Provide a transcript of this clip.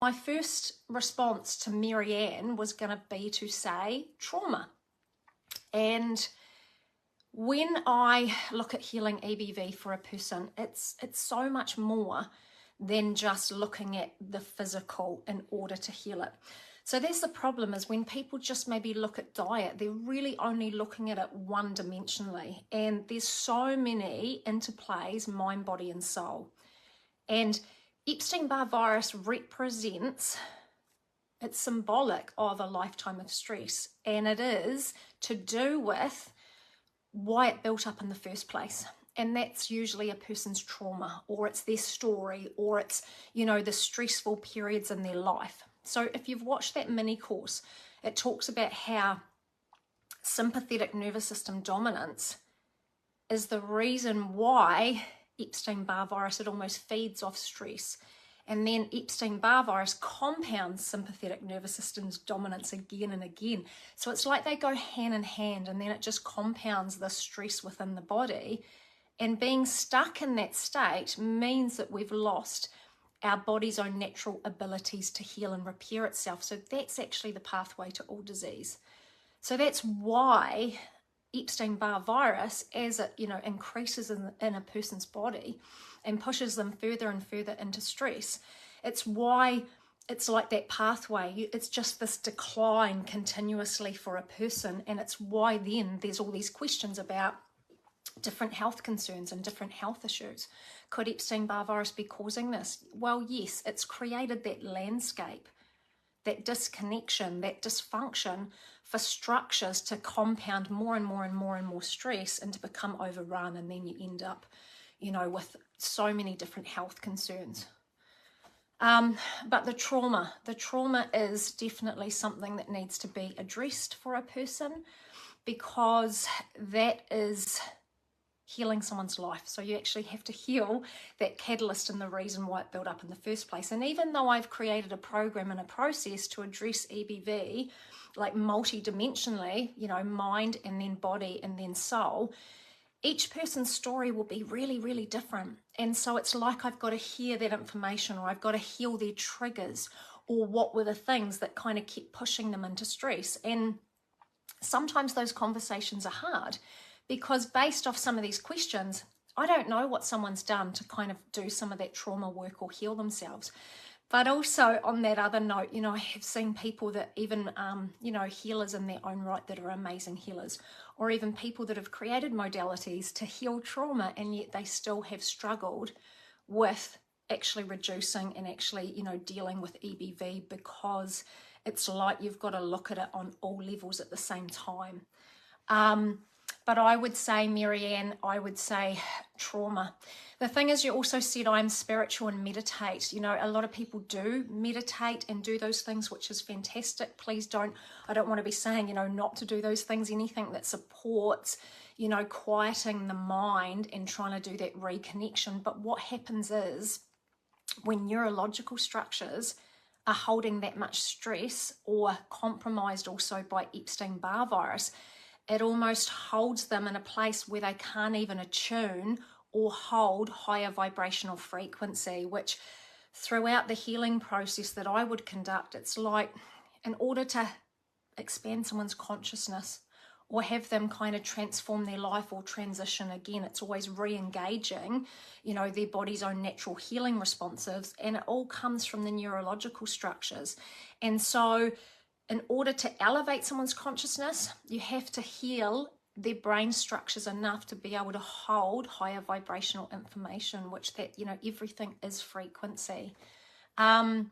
My first response to Marianne was going to be to say trauma. And when I look at healing EBV for a person, it's so much more than just looking at the physical in order to heal it. So that's the problem, is when people just maybe look at diet, they're really only looking at it one-dimensionally. And there's so many interplays, mind, body, and soul. And Epstein-Barr virus represents, it's symbolic of a lifetime of stress. And it is to do with why it built up in the first place. And that's usually a person's trauma, or it's their story, or it's, you know, the stressful periods in their life. So if you've watched that mini course, it talks about how sympathetic nervous system dominance is the reason why Epstein-Barr virus, it almost feeds off stress. And then Epstein-Barr virus compounds sympathetic nervous system's dominance again and again. So it's like they go hand in hand, and then it just compounds the stress within the body. And being stuck in that state means that we've lost our body's own natural abilities to heal and repair itself. So that's actually the pathway to all disease. So that's why Epstein-Barr virus, as it, you know, increases in a person's body and pushes them further and further into stress, it's why it's like that pathway. It's just this decline continuously for a person. And it's why then there's all these questions about different health concerns and different health issues. Could Epstein-Barr virus be causing this? Well, yes, it's created that landscape, that disconnection, that dysfunction for structures to compound more and more and more and more stress and to become overrun. And then you end up, you know, with so many different health concerns. But the trauma is definitely something that needs to be addressed for a person, because that is healing someone's life. So you actually have to heal that catalyst and the reason why it built up in the first place. And even though I've created a program and a process to address EBV, like multi-dimensionally, you know, mind and then body and then soul, each person's story will be really, really different. And so it's like I've got to hear that information, or I've got to heal their triggers, or what were the things that kind of kept pushing them into stress. And sometimes those conversations are hard, because based off some of these questions, I don't know what someone's done to kind of do some of that trauma work or heal themselves. But also on that other note, you know, I have seen people that even, you know, healers in their own right that are amazing healers, or even people that have created modalities to heal trauma, and yet they still have struggled with actually reducing and actually, you know, dealing with EBV, because it's like you've got to look at it on all levels at the same time. But I would say, Marianne, I would say trauma. The thing is, you also said I'm spiritual and meditate. You know, a lot of people do meditate and do those things, which is fantastic. Please don't, I don't want to be saying, you know, not to do those things. Anything that supports, you know, quieting the mind and trying to do that reconnection. But what happens is, when neurological structures are holding that much stress, or compromised also by Epstein-Barr virus, it almost holds them in a place where they can't even attune or hold higher vibrational frequency, which throughout the healing process that I would conduct, it's like, in order to expand someone's consciousness or have them kind of transform their life or transition again, it's always re-engaging, you know, their body's own natural healing responses, and it all comes from the neurological structures. And so in order to elevate someone's consciousness, you have to heal their brain structures enough to be able to hold higher vibrational information, which that, you know, everything is frequency. And